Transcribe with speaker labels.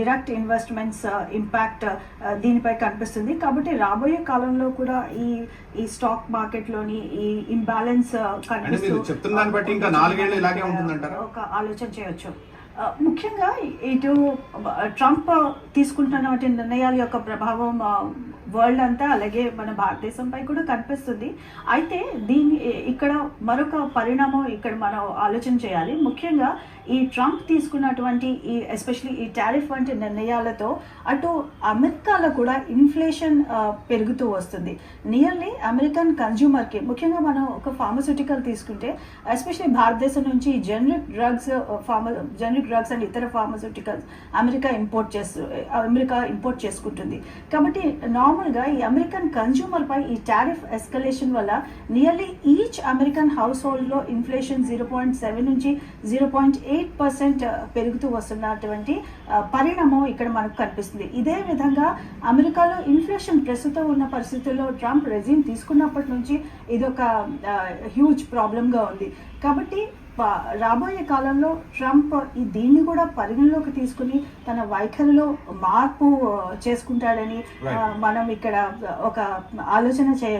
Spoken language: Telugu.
Speaker 1: డైరెక్ట్ ఇన్వెస్ట్మెంట్స్ ఇంపాక్ట్ దీనిపై కనిపిస్తుంది. కాబట్టి రాబోయే కాలంలో కూడా ఈ స్టాక్ మార్కెట్లోని ఈ ఇంబ్యాలెన్స్ ఒక ఆలోచన చేయొచ్చు. ముఖ్యంగా ఇటు ట్రంప్ తీసుకుంటున్నటువంటి నిర్ణయాల యొక్క ప్రభావం వరల్డ్ అంతా అలాగే మన భారతదేశంపై కూడా కనిపిస్తుంది. అయితే ఇక్కడ మరొక పరిణామం ఇక్కడ మనం ఆలోచన చేయాలి. ముఖ్యంగా ఈ ట్రంప్ తీసుకున్నటువంటి ఎస్పెషలీ ఈ టారిఫ్ వంటి నిర్ణయాలతో అటు అమెరికాలో కూడా ఇన్ఫ్లేషన్ పెరుగుతూ వస్తుంది. నియర్లీ అమెరికన్ కన్జ్యూమర్కి, ముఖ్యంగా మనం ఒక ఫార్మస్యూటికల్ తీసుకుంటే ఎస్పెషలీ భారతదేశం నుంచి జనరిక్ డ్రగ్స్ అండ్ ఇతర ఫార్మస్యూటికల్స్ అమెరికా ఇంపోర్ట్ చేసుకుంటుంది. కాబట్టి నార్మల్గా ఈ అమెరికన్ కన్జ్యూమర్ పై ఈ టారిఫ్ ఎస్కలేషన్ వల్ల నియర్లీ ఈచ్ అమెరికన్ హౌస్ హోల్డ్లో ఇన్ఫ్లేషన్ 0.7 నుంచి 0.8% పెరుగుతూ వస్తున్నటువంటి పరిణామం ఇక్కడ మనకు కనిపిస్తుంది. ఇదే విధంగా అమెరికాలో ఇన్ఫ్లేషన్ ప్రస్తుతం ఉన్న పరిస్థితుల్లో ట్రంప్ రెజ్యూమ్ తీసుకున్నప్పటి నుంచి ఇదొక హ్యూజ్ ప్రాబ్లంగా ఉంది. కాబట్టి రాబోయే కాలంలో ట్రంప్ దీన్ని కూడా పరిగణలోకి తీసుకుని తన వైఖరిలో మార్పు చేసుకుంటాడని మనం ఇక్కడ ఒక ఆలోచన చేయొచ్చు.